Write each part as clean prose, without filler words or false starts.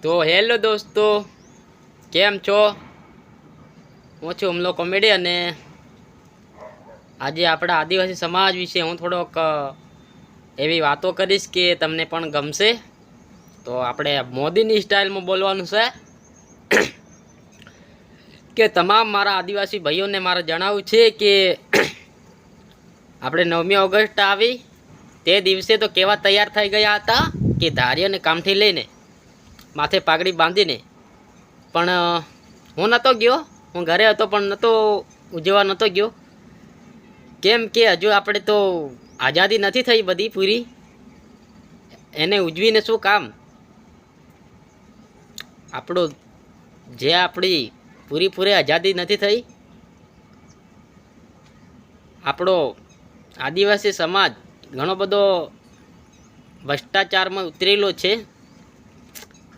તો હેલો દોસ્તો, કેમ છો? હું છું અમલો કોમેડી અને આજે આપણા આદિવાસી સમાજ વિશે હું થોડોક એવી વાતો કરીશ કે તમને પણ ગમશે. તો આપણે મોદીની સ્ટાઇલમાં બોલવાનું છે કે તમામ મારા આદિવાસી ભાઈઓને મારે જણાવવું છે કે આપણે 9મી ઓગસ્ટ આવી તે દિવસે તો કેવા તૈયાર થઈ ગયા હતા કે ધારીઓને કામથી લઈને માથે પાઘડી બાંધીને, પણ હું નહોતો ગયો. હું ઘરે હતો પણ નહોતો ઉજવવા નહોતો ગયો, કેમ કે હજુ આપણે તો આઝાદી નથી થઈ બધી પૂરી. એને ઉજવીને શું કામ? આપણો જે આપણી પૂરી આઝાદી નથી થઈ. આપણો આદિવાસી સમાજ ઘણો બધો ભ્રષ્ટાચારમાં ઉતરેલો છે.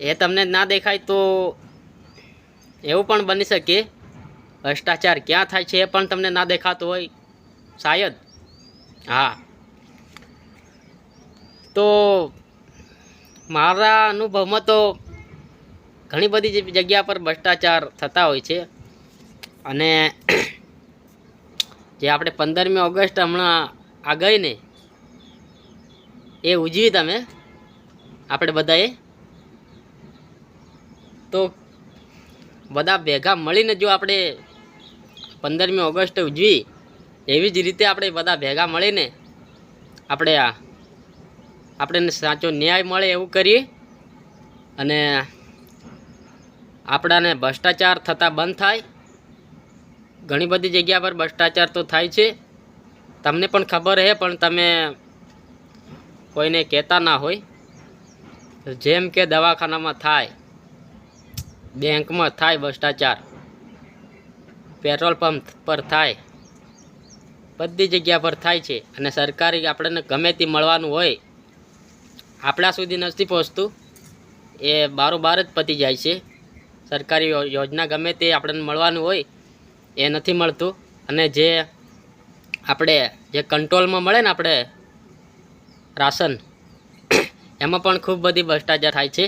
એ તમને ના દેખાય તો એવું પણ બની શકે ભ્રષ્ટાચાર ક્યાં થાય છે એ પણ તમને ના દેખાતો હોય શાયદ. હા, તો મારા અનુભવમાં તો ઘણી બધી જગ્યા પર ભ્રષ્ટાચાર થતા હોય છે. અને જે આપણે 15મી ઓગસ્ટ હમણાં આ ગઈ ને એ ઉજવી તમે આપણે બધાએ, તો બધા ભેગા મળીને જો આપણે 15મી ઓગસ્ટ ઉજવી એવી જ રીતે આપણે બધા ભેગા મળીને આપણને સાચો ન્યાય મળે એવું કરીએ અને આપણાને ભ્રષ્ટાચાર થતા બંધ થાય. ઘણી બધી જગ્યા પર ભ્રષ્ટાચાર તો થાય છે, તમને પણ ખબર છે, પણ તમે કોઈને કહેતા ના હોય. જેમ કે દવાખાનામાં થાય, બેંકમાં થાય ભ્રષ્ટાચાર, પેટ્રોલ પંપ પર થાય, બધી જગ્યા પર થાય છે. અને સરકારી આપણને ગમે તે મળવાનું હોય આપણા સુધી નથી પહોંચતું, એ બારોબાર જ પતી જાય છે. સરકારી યોજના ગમે તે આપણને મળવાનું હોય એ નથી મળતું. અને જે કંટ્રોલમાં મળે ને આપણે રાશન, એમાં પણ ખૂબ બધી ભ્રષ્ટાચાર થાય છે.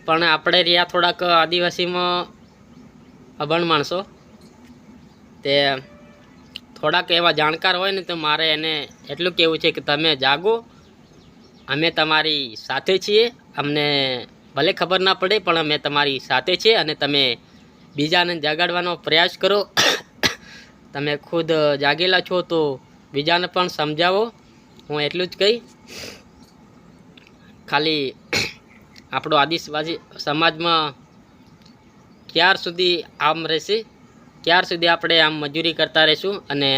પણ આપણે રહ્યા થોડાક આદિવાસીમાં અભણ માણસો, તે થોડાક એવા જાણકાર હોય ને તો મારે એને એટલું કહેવું છે કે તમે જાગો, અમે તમારી સાથે છીએ. અમને ભલે ખબર ના પડે પણ અમે તમારી સાથે છીએ અને તમે બીજાને જગાડવાનો પ્રયાસ કરો. તમે ખુદ જાગેલા છો તો બીજાને પણ સમજાવો. હું એટલું જ કહી. ખાલી આપણો આદિવાસી સમાજમાં ક્યાર સુધી આમ રહેશે, ક્યાર સુધી આપણે આમ મજૂરી કરતા રહીશું. અને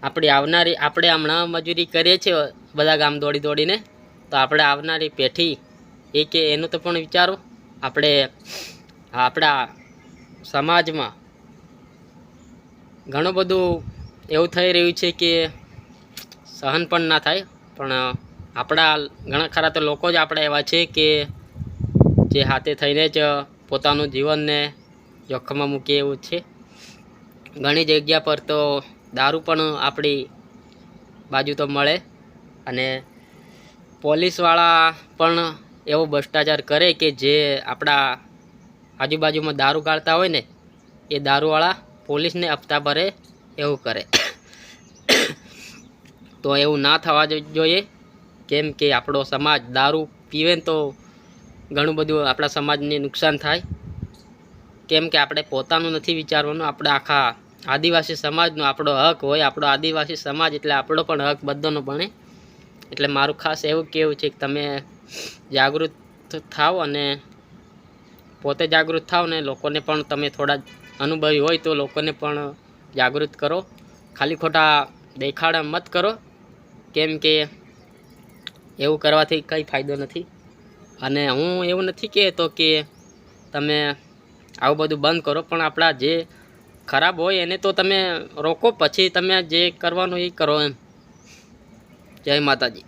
આપણે હમણાં મજૂરી કરીએ છીએ બધા ગામ દોડી દોડીને, તો આપણે આવનારી પેઢી એ કે એનું તો પણ વિચારો. આપણા સમાજમાં ઘણું બધું એવું થઈ રહ્યું છે કે સહન પણ ના થાય. પણ આપણા ઘણા ખરા તો લોકો જ આપણે એવા છે કે જે હાથે થઈને જ પોતાનું જીવનને જોખમમાં મૂકે એવું છે. ઘણી જગ્યા પર તો દારૂ પણ આપણી બાજુ તો મળે, અને પોલીસવાળા પણ એવો ભ્રષ્ટાચાર કરે કે જે આપણા આજુબાજુમાં દારૂ ગાળતા હોય ને એ દારૂવાળા પોલીસને હપ્તા ભરે એવું કરે. તો એવું ના થવા જોઈએ, કેમ કે આપણો સમાજ દારૂ પીવે ને તો ઘણું બધું આપણા સમાજને નુકસાન થાય. કેમ કે આપણે પોતાનું નથી વિચારવાનું, આપણે આખા આદિવાસી સમાજનો આપણો હક હોય. આપણો આદિવાસી સમાજ એટલે આપણો પણ હક બધાનો બને. એટલે મારું ખાસ એવું કહેવું છે કે તમે જાગૃત થાવ, અને પોતે જાગૃત થાવ ને લોકોને પણ તમે થોડા અનુભવી હોય તો લોકોને પણ જાગૃત કરો. ખાલી ખોટા દેખાડા મત કરો, કેમ કે એવું કરવાથી કંઈ ફાયદો નથી. અને હું એવું નથી કહેતો કે તમે આવું બધું બંધ કરો, પણ આપણા જે ખરાબ હોય એને તો તમે રોકો, પછી તમે જે કરવાનું એ કરો એમ. જય માતાજી.